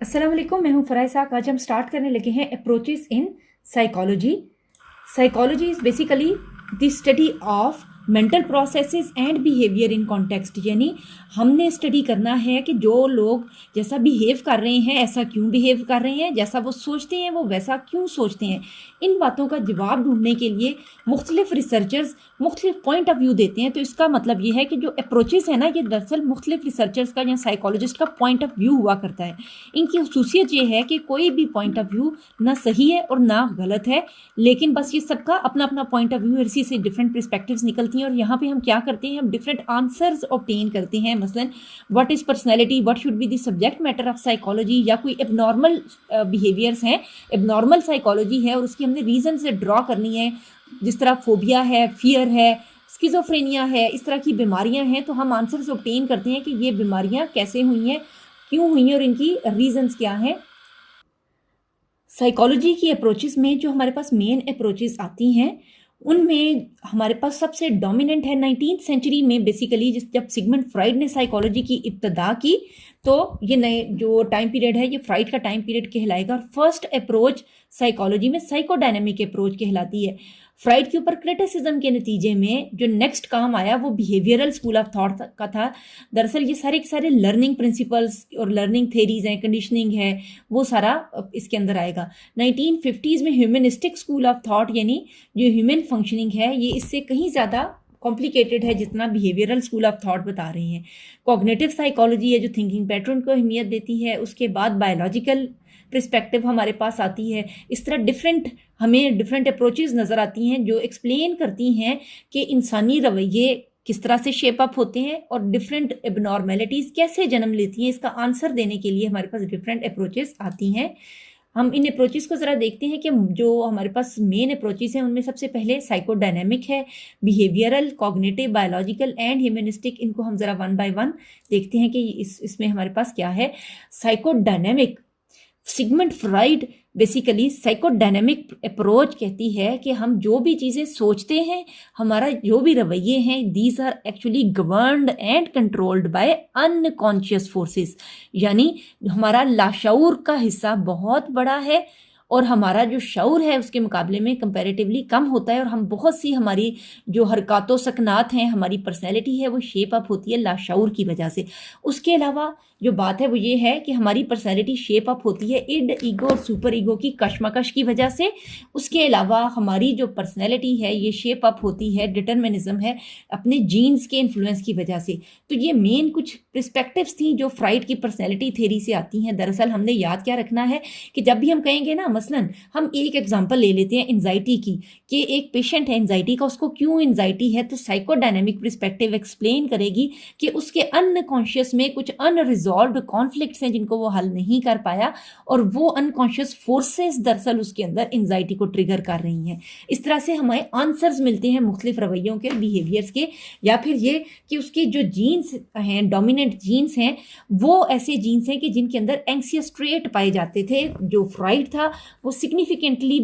अस्सलाम वालेकुम, मैं हूँ फ़राह इसाक। आज हम स्टार्ट करने लगे हैं approaches in psychology. Psychology is basically the study of mental processes and behaviour in context, यानी हमने स्टडी करना है कि जो लोग जैसा बिहेव कर रहे हैं ऐसा क्यों बिहेव कर रहे हैं, जैसा वो सोचते हैं वो वैसा क्यों सोचते हैं। इन बातों का जवाब ढूंढने के लिए मुख्तलिफ रिसर्चर्स मुख्तलिफ पॉइंट ऑफ व्यू देते हैं। तो इसका मतलब ये है कि जो अप्रोचेस है ना, ये दरअसल मुख्तलिफ रिसर्चर्स का या साइकोलॉजिस्ट का पॉइंट ऑफ व्यू हुआ करता है। इनकी खसूसियत ये है कि कोई भी पॉइंट ऑफ व्यू ना सही है और ना गलत है, लेकिन बस ये सबका अपना अपना पॉइंट ऑफ व्यू है, इसी से डिफरेंट पर्सपेक्टिव्स निकलती हैं। और यहाँ पे हम क्या करते हैं, हम डिफरेंट आंसर्स ऑब्टेन करते हैं। मसलन what is personality, what should be the subject matter of psychology, या कोई एबनॉर्मल बिहेवियर्स हैं, एबनॉर्मल साइकोलॉजी है और उसकी हमने रीज़न से ड्रॉ करनी है। जिस तरह फोबिया है, फियर है, स्किज़ोफ्रेनिया है, इस तरह की बीमारियां हैं, तो हम आंसर्स ऑब्टेन करते हैं कि ये बीमारियां कैसे हुई हैं, क्यों हुई हैं और इनकी रीजंस क्या हैं। साइकोलॉजी की अप्रोचेस में जो हमारे पास मेन अप्रोचेस आती हैं उनमें हमारे पास सबसे डोमिनेंट है 19th सेंचुरी में। बेसिकली जब सिगमंड फ्राइड ने साइकोलॉजी की इब्तदा की, तो ये नए जो टाइम पीरियड है ये फ्राइड का टाइम पीरियड कहलाएगा। और फर्स्ट अप्रोच साइकोलॉजी में साइकोडायनेमिक अप्रोच कहलाती है। फ्राइड के ऊपर क्रिटिसिज्म के नतीजे में जो नेक्स्ट काम आया वो बिहेवियरल स्कूल ऑफ थॉट का था। दरअसल ये सारे के सारे लर्निंग प्रिंसिपल्स और लर्निंग थेरीज हैं, कंडीशनिंग है, वो सारा इसके अंदर आएगा। 1950s में ह्यूमनिस्टिक स्कूल ऑफ थॉट, यानी जो ह्यूमन फंक्शनिंग है, ये इससे कहीं ज़्यादा कॉम्प्लिकेटेड है जितना बिहेवियरल स्कूल ऑफ थॉट बता रहे हैं। कॉग्निटिव साइकोलॉजी है जो थिंकिंग पैटर्न को अहमियत देती है। उसके बाद बायोलॉजिकल पर्सपेक्टिव हमारे पास आती है। इस तरह हमें डिफरेंट अप्रोचेस नज़र आती हैं जो एक्सप्लेन करती हैं कि इंसानी रवैये किस तरह से शेप अप होते हैं और डिफरेंट एबनॉर्मेलिटीज़ कैसे जन्म लेती हैं। इसका आंसर देने के लिए हमारे पास डिफरेंट अप्रोचेस आती हैं। हम इन अप्रोचेस को ज़रा देखते हैं कि जो हमारे पास मेन अप्रोचेस हैं उनमें सबसे पहले साइकोडायनेमिक है, behavioural, cognitive, biological and humanistic. इनको हम ज़रा वन बाय वन देखते हैं कि इसमें हमारे पास क्या है। Psychodynamic, Sigmund Freud basically psychodynamic approach कहती है कि हम जो भी चीज़ें सोचते हैं, हमारा जो भी रवैये हैं, these are actually governed and controlled by unconscious forces, यानी हमारा लाशऊर का हिस्सा बहुत बड़ा है और हमारा जो शऊर है उसके मुकाबले में कंपैरेटिवली कम होता है। और हम बहुत सी हमारी जो हरकतों सकनात हैं, हमारी पर्सनैलिटी है, वो शेप अप होती है लाशऊर की वजह से। उसके अलावा जो बात है वो ये है कि हमारी पर्सनैलिटी शेप अप होती है इड, ईगो और सुपर ईगो की कशमकश की वजह से। उसके अलावा हमारी जो पर्सनैलिटी है ये शेप अप होती है, डिटर्मिनिज्म है, अपने जीन्स के इन्फ्लुएंस की वजह से। तो ये मेन कुछ पर्सपेक्टिव्स थी जो फ्राइड की पर्सनैलिटी थेरी से आती हैं। दरअसल हमने याद क्या रखना है कि जब भी हम कहेंगे ना, मसलन हम एक एग्जांपल ले लेते हैं एंजाइटी की, कि एक पेशेंट है एंजाइटी का, उसको क्यों एंजाइटी है, तो साइकोडायनेमिक पर्सपेक्टिव एक्सप्लेन करेगी कि उसके अनकॉन्शियस में कुछ अनरिजॉल्व्ड कॉन्फ्लिक्ट्स हैं जिनको वो हल नहीं कर पाया, और वो अनकॉन्शियस फोर्सेस दरअसल उसके अंदर एंजाइटी को ट्रिगर कर रही हैं। इस तरह से हमें आंसर्स मिलते हैं मुख्तलिफ रवैयों के, बिहेवियर्स के। या फिर ये कि उसके जो जीन्स हैं, डोमिनेंट जीन्स हैं, वो ऐसे जीन्स हैं कि जिनके अंदर एंग्सियस ट्रेट पाए जाते थे। जो फ्राइड था वो सिग्निफिकेंटली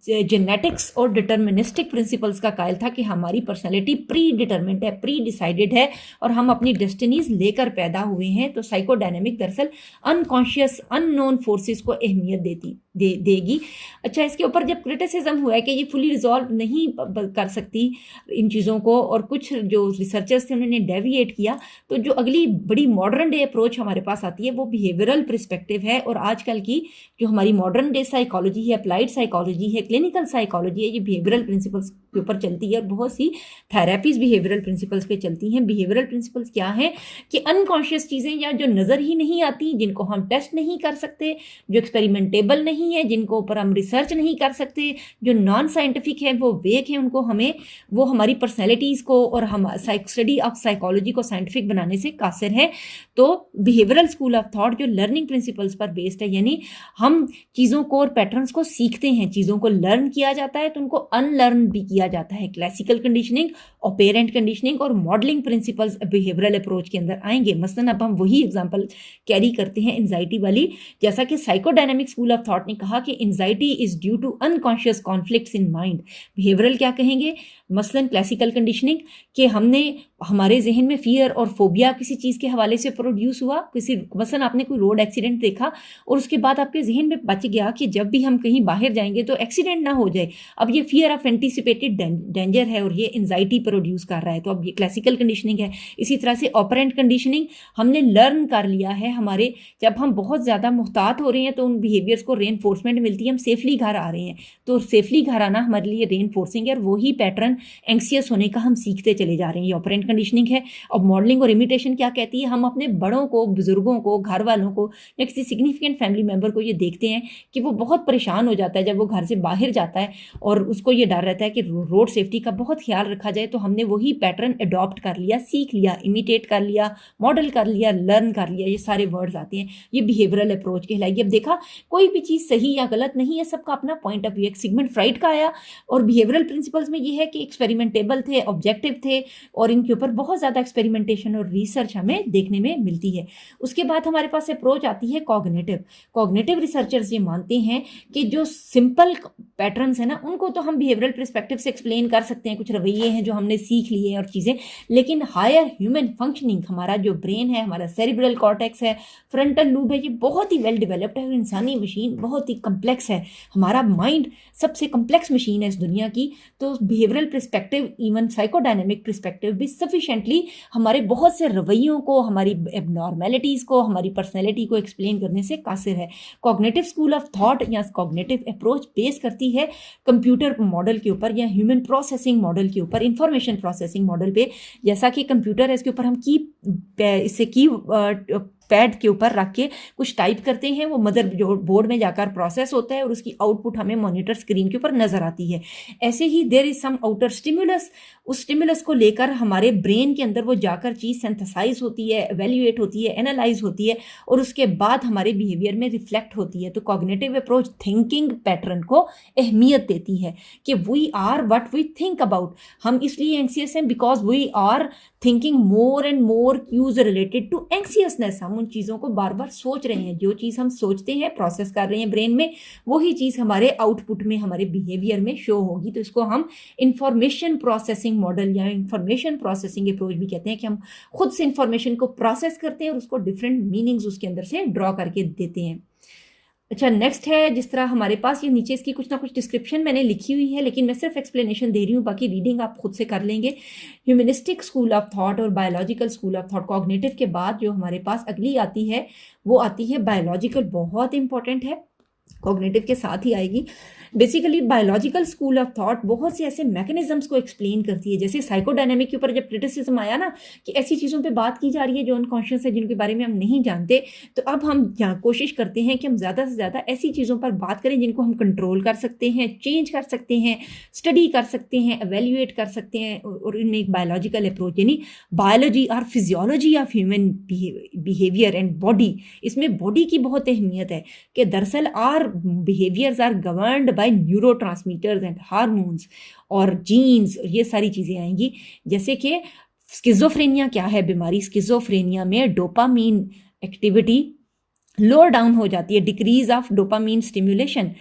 जेनेटिक्स और डिटर्मिनिस्टिक प्रिंसिपल्स का कायल था कि हमारी पर्सनैलिटी प्री डिटर्मिनेड है, प्री डिसाइडेड है और हम अपनी डेस्टिनीज लेकर पैदा हुए हैं। तो साइकोडायनेमिक दरअसल अनकॉन्शियस अननोन फोर्सेस को अहमियत देगी। अच्छा, इसके ऊपर जब क्रिटिसिज्म हुआ है कि ये फुली रिजॉल्व नहीं कर सकती इन चीज़ों को, और कुछ जो रिसर्चर्स थे उन्होंने डेविएट किया, तो जो अगली बड़ी मॉडर्न डे अप्रोच हमारे पास आती है वो बिहेवियरल पर्सपेक्टिव है। और आजकल की जो हमारी मॉडर्न डे साइकोलॉजी है, अप्लाइड साइकोलॉजी है, क्लिनिकल साइकोलॉजी है, ये बिहेवियरल प्रिंसिपल्स के ऊपर चलती है। बहुत सी थेरेपीज बिहेवियरल प्रिंसिपल्स पे चलती हैं। बिहेवियरल प्रिंसिपल्स क्या हैं कि अनकॉन्शियस चीज़ें या जो नज़र ही नहीं आती, जिनको हम टेस्ट नहीं कर सकते, जो एक्सपेरिमेंटेबल नहीं है, जिनको ऊपर हम रिसर्च नहीं कर सकते, जो नॉन साइंटिफिक है, वो वेक है, उनको हमें वो हमारी पर्सनैलिटीज़ को और हम स्टडी ऑफ साइकोलॉजी को साइंटिफिक बनाने से कासिर है। तो बिहेवियरल स्कूल ऑफ थॉट जो लर्निंग प्रिंसिपल्स पर बेस्ड है, यानी हम चीज़ों को और पैटर्न्स को सीखते हैं, चीज़ों को लर्न किया जाता है तो उनको अनलर्न भी किया जाता है। क्लासिकल कंडीशनिंग, ऑपेरेंट कंडीशनिंग और मॉडलिंग प्रिंसिपल्स बिहेवियरल अप्रोच के अंदर आएंगे। मसलन अब हम वही एग्जांपल कैरी करते हैं एंजाइटी वाली। जैसा कि साइकोडायनेमिक स्कूल ऑफ थॉट ने कहा कि anxiety is due to unconscious conflicts in mind. Behavioural क्या कहेंगे, मसलन क्लासिकल कंडीशनिंग कि हमने हमारे जहन में फियर और फोबिया किसी चीज़ के हवाले से प्रोड्यूस हुआ, किसी मसलन आपने कोई रोड एक्सीडेंट देखा और उसके बाद आपके जहन में बच गया कि जब भी हम कहीं बाहर जाएंगे तो एक्सीडेंट ना हो जाए। अब ये फियर ऑफ एंटीसिपेटेड डेंजर है और ये एंजाइटी प्रोड्यूस कर रहा है, तो अब ये क्लासिकल कंडीशनिंग है। इसी तरह से ऑपरेंट कंडीशनिंग, हमने लर्न कर लिया है, हमारे जब हम बहुत ज़्यादा मुहतात हो रहे हैं तो उन बिहेवियर्स को रेनफोर्समेंट मिलती है, हम सेफली घर आ रहे हैं, तो सेफली घर आना हमारे लिए रेनफोर्सिंग है और वही पैटर्न एंक्सियस होने का हम सीखते चले जा रहे हैं, ये ऑपरेंट कंडीशनिंग है। अब मॉडलिंग और इमिटेशन क्या कहती है, हम अपने बड़ों को, बुजुर्गों को, घर वालों को या किसी सिग्निफिकेंट फैमिली मेम्बर को ये देखते हैं कि वो बहुत परेशान हो जाता है जब वो घर से बाहर जाता है और उसको ये डर रहता है कि रोड सेफ्टी का बहुत ख्याल रखा जाए, तो हमने वही पैटर्न अडॉप्ट कर लिया, सीख लिया, इमिटेट कर लिया, मॉडल कर लिया, लर्न कर लिया, ये सारे वर्ड्स आते हैं, ये बिहेवियरल अप्रोच कहलाएगी। अब देखा, कोई भी चीज़ सही या गलत नहीं है, सबका अपना पॉइंट ऑफ व्यू। एक सिगमंड फ्राइड का आया और बिहेवियरल प्रिंसिपल्स में ये है कि एक्सपेरिमेंटेबल थे, ऑब्जेक्टिव थे और इनके ऊपर बहुत ज़्यादा एक्सपेरिमेंटेशन और रिसर्च हमें देखने में मिलती है। उसके बाद हमारे पास अप्रोच आती है कॉग्निटिव रिसर्चर्स ये मानते हैं कि जो सिंपल पैटर्न्स है ना, उनको तो हम बिहेवियरल पर्सपेक्टिव से एक्सप्लेन कर सकते हैं, कुछ रवैये हैं जो हमने सीख लिए हैं और चीज़ें, लेकिन हायर ह्यूमन फंक्शनिंग, हमारा जो ब्रेन है, हमारा सेरिब्रल कॉर्टेक्स है, फ्रंटल लूब है, ये बहुत ही वेल डेवलप्ड है और इंसानी मशीन बहुत ही कम्प्लेक्स है, हमारा माइंड सबसे कम्प्लेक्स मशीन है इस दुनिया की। तो behavioural perspective, even psychodynamic perspective भी सफिशेंटली हमारे बहुत से रवैयों को, हमारी एबनॉर्मेलिटीज़ को, हमारी पर्सनैलिटी को एक्सप्लेन करने से कासिर है। कॉग्निटिव स्कूल ऑफ थॉट या कॉग्निटिव अप्रोच बेस करती है कंप्यूटर मॉडल के ऊपर या ह्यूमन प्रोसेसिंग मॉडल के ऊपर, इंफॉर्मेशन प्रोसेसिंग मॉडल पे। जैसा कि कंप्यूटर है, इसके ऊपर हम की पैड के ऊपर रख के कुछ टाइप करते हैं, वो मदर बोर्ड में जाकर प्रोसेस होता है और उसकी आउटपुट हमें मॉनिटर स्क्रीन के ऊपर नजर आती है। ऐसे ही there is some outer stimulus, उस स्टिमुलस को लेकर हमारे ब्रेन के अंदर वो जाकर चीज़ सिंथेसाइज होती है, एवेल्युएट होती है, एनालाइज होती है और उसके बाद हमारे बिहेवियर में रिफ्लेक्ट होती है। तो कॉग्निटिव अप्रोच थिंकिंग पैटर्न को अहमियत देती है कि we are what we think about. हम इसलिए एंक्सियस हैं because we are thinking more and more cues related to anxiousness. हम उन चीज़ों को बार बार सोच रहे हैं, जो चीज़ हम सोचते हैं, प्रोसेस कर रहे हैं ब्रेन में, वही चीज़ हमारे आउटपुट में, हमारे बिहेवियर में शो होगी। तो इसको हम इंफॉर्मेशन प्रोसेसिंग मॉडल या इंफॉर्मेशन प्रोसेसिंग अप्रोच भी कहते हैं कि हम खुद से इंफॉर्मेशन को प्रोसेस करते हैं और उसको डिफरेंट मीनिंग्स उसके अंदर से ड्रॉ करके देते हैं। अच्छा, नेक्स्ट है, जिस तरह हमारे पास ये नीचे इसकी कुछ ना कुछ डिस्क्रिप्शन मैंने लिखी हुई है, लेकिन मैं सिर्फ एक्सप्लेनेशन दे रही हूँ, बाकी रीडिंग आप खुद से कर लेंगे। ह्यूमनिस्टिक स्कूल ऑफ थॉट और biological school of thought, cognitive के बाद जो हमारे पास अगली आती है वो आती है बायोलॉजिकल, बहुत इंपॉर्टेंट है, कॉग्निटिव के साथ ही आएगी। Basically biological school of thought बहुत से ऐसे मैकेनिज्म्स को एक्सप्लेन करती है। जैसे साइकोडायनेमिक के ऊपर जब क्रिटिसिज्म आया ना कि ऐसी चीज़ों पे बात की जा रही है जो अनकॉन्शियस है, जिनके बारे में हम नहीं जानते, तो अब हम कोशिश करते हैं कि हम ज़्यादा से ज़्यादा ऐसी चीज़ों पर बात करें जिनको हम कंट्रोल कर सकते हैं, चेंज कर सकते हैं, स्टडी कर सकते हैं, एवेल्युएट कर सकते हैं। और इनमें एक बायोलॉजिकल अप्रोच यानी बायोलॉजी और physiology of human behaviour and body, इसमें बॉडी की बहुत अहमियत है कि दरअसल our behaviours are governed by neurotransmitters and hormones और जीन्स, ये सारी चीज़ें आएंगी। जैसे कि स्किज़ोफ्रेनिया क्या है बीमारी, स्किज़ोफ्रेनिया में डोपामीन एक्टिविटी लोअर डाउन हो जाती है, डिक्रीज ऑफ डोपामीन स्टिमुलेशन।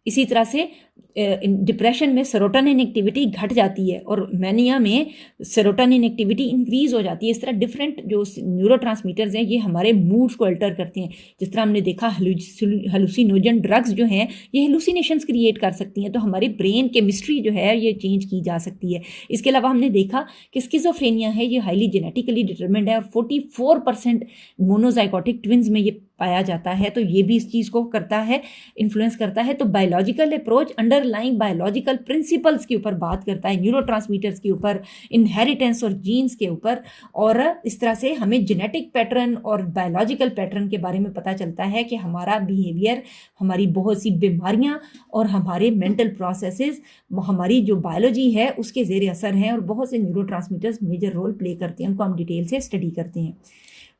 इसी तरह से डिप्रेशन में सेरोटोनिन एक्टिविटी घट जाती है और मैनिया में सेरोटोनिन एक्टिविटी इंक्रीज हो जाती है। इस तरह डिफरेंट जो न्यूरोट्रांसमीटर्स हैं ये हमारे मूड्स को अल्टर करते हैं। जिस तरह हमने देखा हेलुसिनोजन ड्रग्स जो हैं ये हेलुसिनेशंस क्रिएट कर सकती हैं, तो हमारी ब्रेन केमिस्ट्री जो है ये चेंज की जा सकती है। इसके अलावा हमने देखा कि स्किज़ोफ्रेनिया है ये हाईली जेनेटिकली डिटरमिन्ड है और 44% मोनोजाइगोटिक ट्विंस में ये पाया जाता है, तो ये भी इस चीज़ को करता है, इन्फ्लुएंस करता है। तो biological approach underlying biological principles के ऊपर बात करता है, न्यूरोट्रांसमीटर्स के ऊपर, इनहेरिटेंस और जीन्स के ऊपर, और इस तरह से हमें जेनेटिक पैटर्न और बायोलॉजिकल पैटर्न के बारे में पता चलता है कि हमारा बिहेवियर, हमारी बहुत सी बीमारियां और हमारे मेंटल प्रोसेसेस हमारी जो बायोलॉजी है उसके ज़ेर असर हैं और बहुत से न्यूरोट्रांसमीटर्स मेजर रोल प्ले करते हैं, उनको हम डिटेल से स्टडी करते हैं।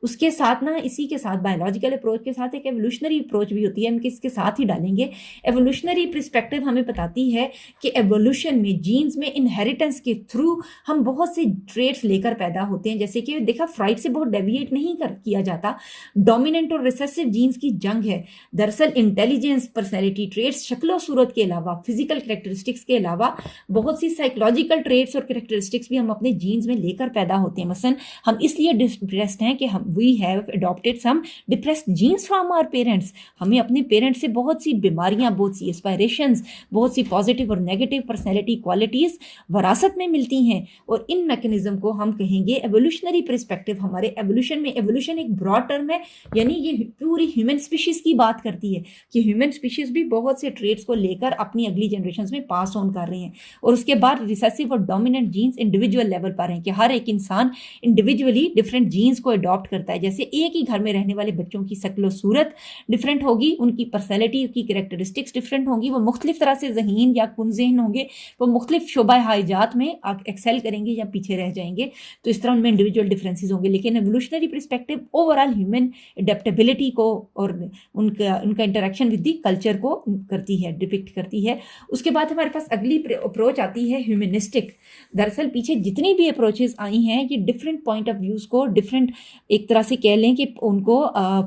उसके साथ ना, इसी के साथ बायोलॉजिकल अप्रोच के साथ एक एवोल्यूशनरी अप्रोच भी होती है, हम किसके साथ ही डालेंगे। एवोल्यूशनरी पर्सपेक्टिव हमें बताती है कि एवोल्यूशन में जीन्स में इनहेरिटेंस के थ्रू हम बहुत से ट्रेट्स लेकर पैदा होते हैं। जैसे कि देखा, फ्राइड से बहुत डेविएट नहीं किया जाता, डोमिनेंट और रिसेसिव जीन्स की जंग है। दरअसल इंटेलिजेंस, पर्सनैलिटी ट्रेट्स, शक्लो सूरत के अलावा, फिजिकल कैरेक्टरिस्टिक्स के अलावा बहुत सी साइकोलॉजिकल ट्रेट्स और कैरेक्टरिस्टिक्स भी हम अपने जीन्स में लेकर पैदा होते हैं। मसलन हम इसलिए डिप्रेस्ड हैं कि हम we have adopted some depressed genes from our parents. हमें अपने पेरेंट्स से बहुत सी बीमारियां, बहुत सी एस्पायरेशंस, बहुत सी पॉजिटिव और नेगेटिव पर्सनैलिटी क्वालिटीज विरासत में मिलती हैं। और इन मैकेनिज्म को हम कहेंगे एवोल्यूशनरी पर्सपेक्टिव। हमारे एवोल्यूशन में, एवोल्यूशन एक ब्रॉड टर्म है, यानी ये पूरी ह्यूमन स्पीशीज की बात करती है कि ह्यूमन स्पीशीज भी बहुत से ट्रेट्स को लेकर अपनी अगली जनरेशन में पास ऑन कर रहे हैं। और उसके बाद रिसेसिव और डोमिनेंट जीन्स इंडिविजुअल लेवल पर हैं कि हर एक इंसान इंडिविजुअली डिफरेंट जीन्स को अडॉप्ट करता है। जैसे एक ही घर में रहने वाले बच्चों की शक्ल सूरत डिफरेंट होगी, उनकी पर्सनैलिटी की कैरेक्टरिस्टिक्स डिफरेंट होंगी, वो मुख्तलिफ तरह से ज़हीन या कुनज़हन होंगे, वो मुख्तलिफ शोबा हाइजात में एक्सेल करेंगे या पीछे रह जाएंगे। तो इस तरह उनमें इंडिविजुअल डिफरेंसेस होंगे। लेकिन evolutionary perspective overall human adaptability को और उनका इंटरेक्शन विद दी कल्चर को करती है, डिपिक्ट करती है। उसके बाद हमारे पास अगली अप्रोच आती है ह्यूमनिस्टिक। दरअसल पीछे जितनी भी अप्रोचेस आई हैं ये डिफरेंट पॉइंट ऑफ व्यूज को, डिफरेंट एक तरह से कह लें कि उनको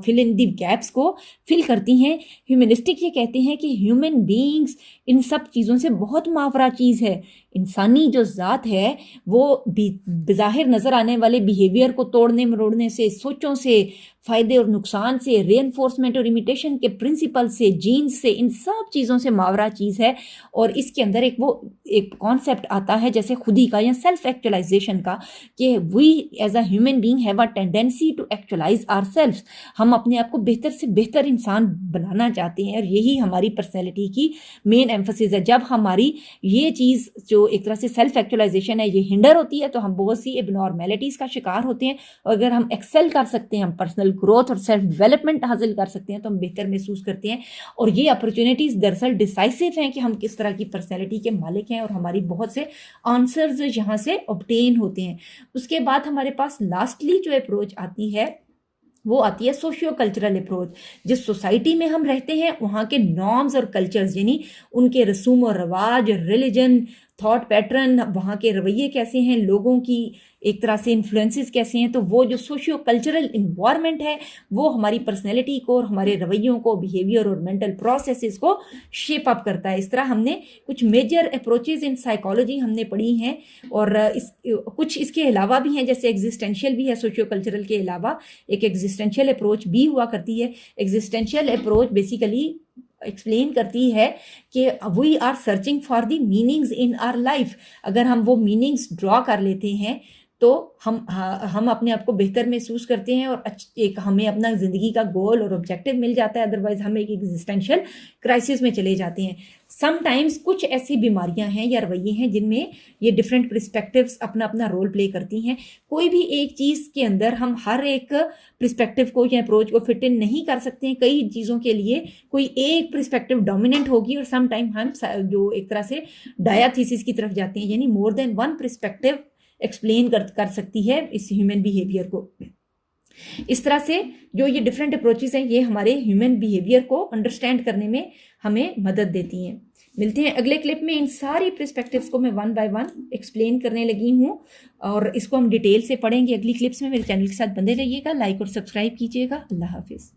फिल इन दी गैप्स को फिल करती हैं। ह्यूमनिस्टिक ये कहते हैं कि ह्यूमन बीइंग्स इन सब चीज़ों से बहुत मावरा चीज़ है। इंसानी जो ज़ात है वो बज़ाहिर नज़र आने वाले बिहेवियर को तोड़ने मरोड़ने से, सोचों से, फ़ायदे और नुकसान से, रेनफोर्समेंट और इमिटेशन के प्रिंसिपल से, जीन्स से, इन सब चीज़ों से मावरा चीज़ है। और इसके अंदर एक कॉन्सेप्ट आता है जैसे खुदी का या सेल्फ एक्चुअलाइजेशन का, कि we as a human being have a tendency to actualise ourselves. हम अपने आप को बेहतर से बेहतर इंसान बनाना चाहते हैं और यही हमारी पर्सनैलिटी की मेन एम्फसिस है। जब हमारी ये चीज़ जो एक तरह से सेल्फ एक्चुअलाइजेशन है ये हिंडर होती है तो हम बहुत सी एबनॉर्मेलिटीज़ का शिकार होते हैं। और अगर हम एक्सेल कर सकते हैं, हम पर्सनल ग्रोथ और सेल्फ डेवलपमेंट हासिल कर सकते हैं तो हम बेहतर महसूस करते हैं। और ये अपॉर्चुनिटीज़ दरअसल डिसाइसिव हैं कि हम किस तरह की पर्सनैलिटी के मालिक हैं और हमारी बहुत से आंसर्स यहाँ से ऑब्टेन होते हैं। उसके बाद हमारे पास लास्टली जो अप्रोच आती है वो आती है सोशियो कल्चरल अप्रोच। जिस सोसाइटी में हम रहते हैं वहाँ के नॉर्म्स और कल्चर्स, यानी उनके रसूम और रवाज, रिलीजन, थॉट पैटर्न, वहाँ के रवैये कैसे हैं, लोगों की एक तरह से इन्फ्लुएंसेस कैसे हैं, तो वो जो सोशियो कल्चरल इन्वायरमेंट है वो हमारी पर्सनैलिटी को और हमारे रवैयों को, बिहेवियर और मेंटल प्रोसेसेस को शेप अप करता है। इस तरह हमने कुछ मेजर अप्रोचेज इन साइकोलॉजी हमने पढ़ी हैं। और कुछ इसके अलावा भी हैं, जैसे एग्जिस्टेंशियल भी है सोशियो कल्चरल के अलावा, एक एग्जिस्टेंशियल अप्रोच भी हुआ करती है। एग्जिस्टेंशियल अप्रोच बेसिकली एक्सप्लेन करती है कि we are searching for the meanings in our life. अगर हम वो मीनिंग्स ड्रॉ कर लेते हैं तो हम अपने आप को बेहतर महसूस करते हैं और एक हमें अपना ज़िंदगी का गोल और ऑब्जेक्टिव मिल जाता है। अदरवाइज हम एक एग्जिस्टेंशियल क्राइसिस में चले जाते हैं। समटाइम्स कुछ ऐसी बीमारियां हैं या रवैये हैं जिनमें ये डिफरेंट पर्सपेक्टिव्स अपना अपना रोल प्ले करती हैं। कोई भी एक चीज़ के अंदर हम हर एक पर्सपेक्टिव को या अप्रोच को फिट इन नहीं कर सकते हैं। कई चीज़ों के लिए कोई एक पर्सपेक्टिव डोमिनेंट होगी और समटाइम हम जो एक तरह से डायाथीसिस की तरफ जाते हैं, यानी more than one perspective explain कर सकती है इस ह्यूमन बिहेवियर को। इस तरह से जो ये डिफरेंट अप्रोचेस हैं ये हमारे ह्यूमन बिहेवियर को अंडरस्टैंड करने में हमें मदद देती हैं। मिलते हैं अगले क्लिप में। इन सारी पर्सपेक्टिव्स को मैं वन बाय वन एक्सप्लेन करने लगी हूँ और इसको हम डिटेल से पढ़ेंगे अगली क्लिप्स में। मेरे चैनल के साथ बंधे रहिएगा, लाइक और सब्सक्राइब कीजिएगा। अल्लाह हाफिज़।